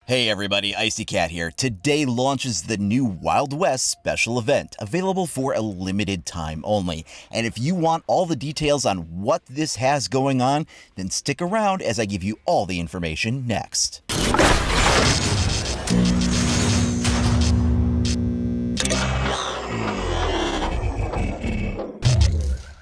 Hey everybody, Icy Cat here. Today launches the new Wild West special event, available for a limited time only. And if you want all the details on what this has going on, then stick around as I give you all the information next.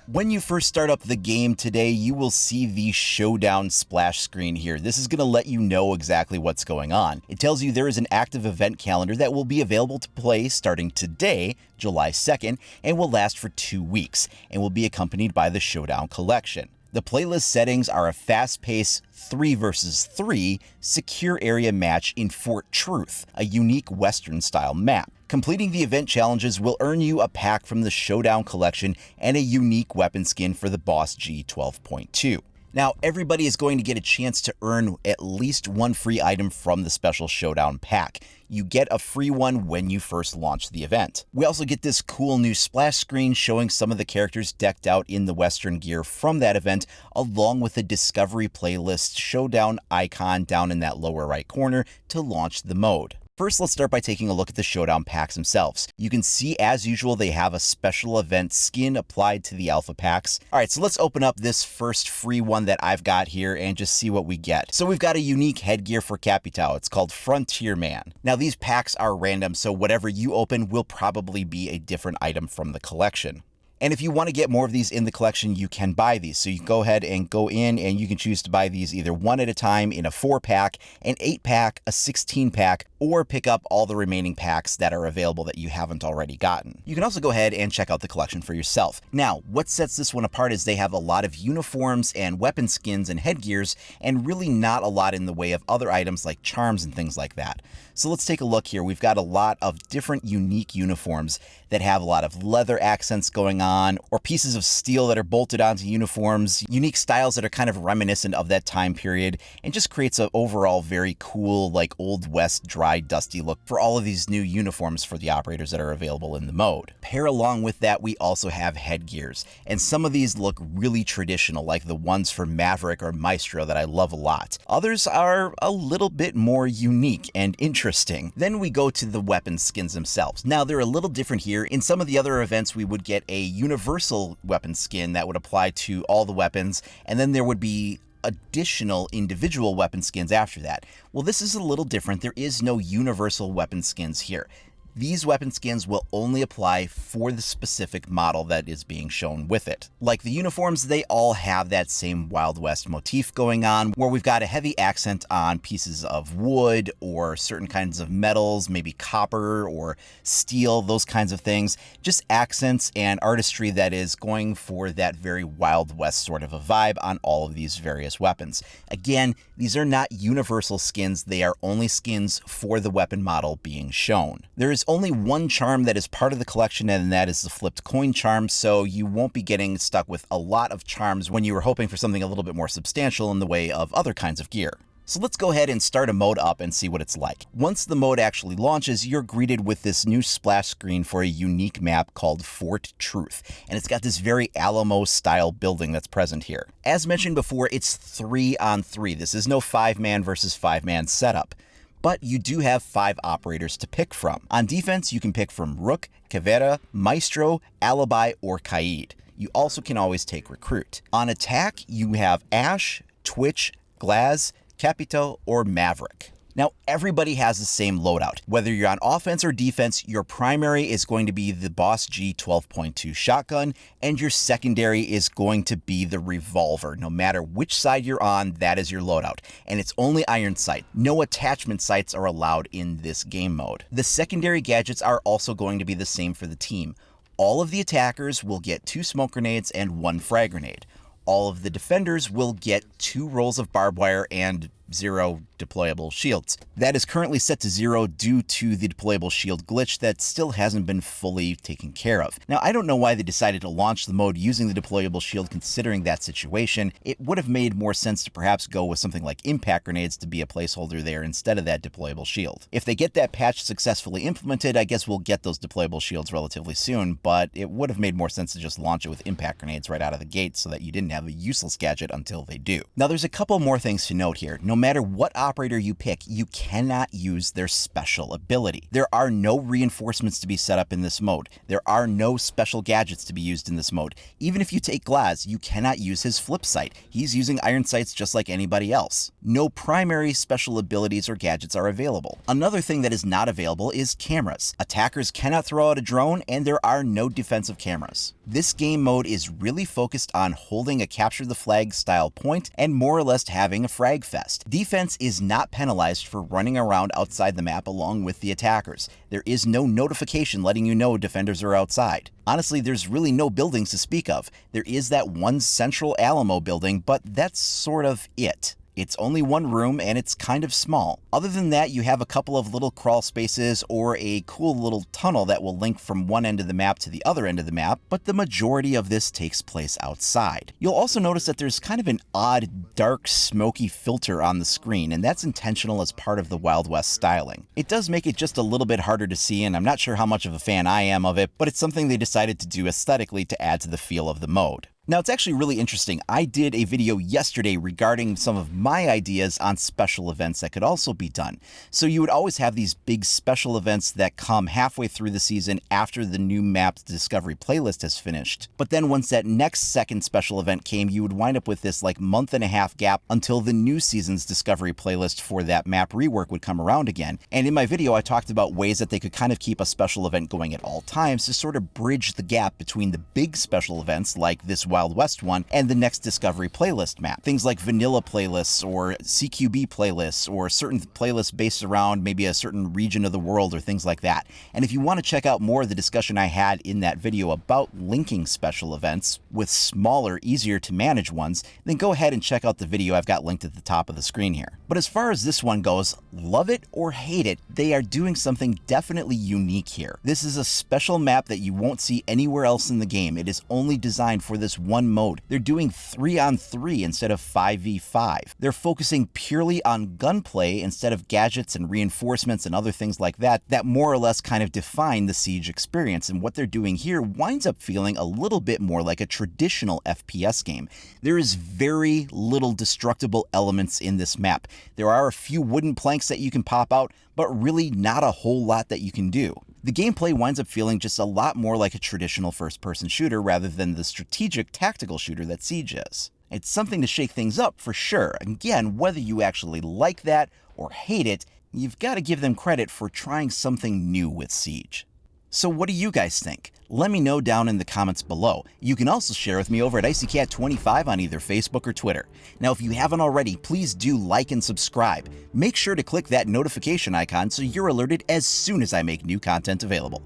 When you first start up the game today, you will see the Showdown splash screen here. This is going to let you know exactly what's going on. It tells you there is an active event calendar that will be available to play starting today, July 2nd, and will last for 2 weeks, and will be accompanied by the Showdown collection. The playlist settings are a fast-paced 3 versus 3 secure area match in Fort Truth, a unique Western-style map. Completing the event challenges will earn you a pack from the Showdown collection and a unique weapon skin for the Boss G 12.2. Now, everybody is going to get a chance to earn at least one free item from the special Showdown pack. You get a free one when you first launch the event. We also get this cool new splash screen showing some of the characters decked out in the Western gear from that event, along with a Discovery Playlist Showdown icon down in that lower right corner to launch the mode. First, let's start by taking a look at the Showdown packs themselves. You can see, as usual, they have a special event skin applied to the alpha packs. All right, so let's open up this first free one that I've got here and just see what we get. So we've got a unique headgear for Capitao. It's called Frontier Man. Now, these packs are random, so whatever you open will probably be a different item from the collection. And if you want to get more of these in the collection, you can buy these. So you can go ahead and go in and you can choose to buy these either one at a time in a 4-pack, an 8-pack, a 16-pack, or pick up all the remaining packs that are available that you haven't already gotten. You can also go ahead and check out the collection for yourself. Now, what sets this one apart is they have a lot of uniforms and weapon skins and headgears, and really not a lot in the way of other items like charms and things like that. So let's take a look here. We've got a lot of different unique uniforms that have a lot of leather accents going on, or pieces of steel that are bolted onto uniforms, unique styles that are kind of reminiscent of that time period, and just creates an overall very cool, like Old West, dry, dusty look for all of these new uniforms for the operators that are available in the mode. Pair along with that, we also have headgears, and some of these look really traditional, like the ones for Maverick or Maestro that I love a lot. Others are a little bit more unique and interesting. Then we go to the weapon skins themselves. Now, they're a little different here. In some of the other events, we would get a universal weapon skin that would apply to all the weapons, and then there would be additional individual weapon skins after that. Well, this is a little different. There is no universal weapon skins here. These weapon skins will only apply for the specific model that is being shown with it. Like the uniforms, they all have that same Wild West motif going on, where we've got a heavy accent on pieces of wood or certain kinds of metals, maybe copper or steel, those kinds of things. Just accents and artistry that is going for that very Wild West sort of a vibe on all of these various weapons. Again, these are not universal skins. They are only skins for the weapon model being shown. There is only one charm that is part of the collection, and that is the flipped coin charm, so you won't be getting stuck with a lot of charms when you were hoping for something a little bit more substantial in the way of other kinds of gear. So let's go ahead and start a mode up and see what it's like. Once the mode actually launches, you're greeted with this new splash screen for a unique map called Fort Truth, and it's got this very Alamo-style building that's present here. As mentioned before, it's 3-on-3. This is no 5-man versus 5-man setup. But you do have 5 operators to pick from. On defense, you can pick from Rook, Caveira, Maestro, Alibi, or Kaid. You also can always take Recruit. On attack, you have Ash, Twitch, Glaz, Capitao, or Maverick. Now, everybody has the same loadout. Whether you're on offense or defense, your primary is going to be the Boss G 12.2 shotgun, and your secondary is going to be the revolver. No matter which side you're on, that is your loadout. And it's only iron sight. No attachment sights are allowed in this game mode. The secondary gadgets are also going to be the same for the team. All of the attackers will get 2 smoke grenades and 1 frag grenade. All of the defenders will get 2 rolls of barbed wire and 0 deployable shields. That is currently set to 0 due to the deployable shield glitch that still hasn't been fully taken care of. Now, I don't know why they decided to launch the mode using the deployable shield considering that situation. It would have made more sense to perhaps go with something like impact grenades to be a placeholder there instead of that deployable shield. If they get that patch successfully implemented, I guess we'll get those deployable shields relatively soon, but it would have made more sense to just launch it with impact grenades right out of the gate so that you didn't have a useless gadget until they do. Now, there's a couple more things to note here. No matter what operator you pick, you cannot use their special ability. There are no reinforcements to be set up in this mode. There are no special gadgets to be used in this mode. Even if you take Glaz, you cannot use his flip sight. He's using iron sights just like anybody else. No primary special abilities or gadgets are available. Another thing that is not available is cameras. Attackers cannot throw out a drone, and there are no defensive cameras. This game mode is really focused on holding a capture the flag style point and more or less having a frag fest. Defense is not penalized for running around outside the map along with the attackers. There is no notification letting you know defenders are outside. Honestly, there's really no buildings to speak of. There is that one central Alamo building, but that's sort of it. It's only one room and it's kind of small. Other than that, you have a couple of little crawl spaces or a cool little tunnel that will link from one end of the map to the other end of the map, but the majority of this takes place outside. You'll also notice that there's kind of an odd, dark, smoky filter on the screen, and that's intentional as part of the Wild West styling. It does make it just a little bit harder to see, and I'm not sure how much of a fan I am of it, but it's something they decided to do aesthetically to add to the feel of the mode. Now, it's actually really interesting. I did a video yesterday regarding some of my ideas on special events that could also be done. So you would always have these big special events that come halfway through the season after the new map's Discovery playlist has finished. But then once that next second special event came, you would wind up with this like month-and-a-half gap until the new season's Discovery playlist for that map rework would come around again. And in my video, I talked about ways that they could kind of keep a special event going at all times to sort of bridge the gap between the big special events like this Wild West one and the next Discovery playlist map. Things like vanilla playlists or CQB playlists or certain playlists based around maybe a certain region of the world or things like that. And if you want to check out more of the discussion I had in that video about linking special events with smaller, easier to manage ones, then go ahead and check out the video I've got linked at the top of the screen here. But as far as this one goes, love it or hate it, they are doing something definitely unique here. This is a special map that you won't see anywhere else in the game. It is only designed for this one mode. They're doing 3-on-3 instead of 5v5. They're focusing purely on gunplay instead of gadgets and reinforcements and other things like that more or less kind of define the Siege experience. And what they're doing here winds up feeling a little bit more like a traditional FPS game. There is very little destructible elements in this map. There are a few wooden planks that you can pop out, but really not a whole lot that you can do. The gameplay winds up feeling just a lot more like a traditional first-person shooter rather than the strategic tactical shooter that Siege is. It's something to shake things up for sure. Again, whether you actually like that or hate it, you've got to give them credit for trying something new with Siege. So what do you guys think? Let me know down in the comments below. You can also share with me over at IcyCat25 on either Facebook or Twitter. Now, if you haven't already, please do like and subscribe. Make sure to click that notification icon so you're alerted as soon as I make new content available.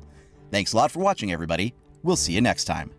Thanks a lot for watching, everybody. We'll see you next time.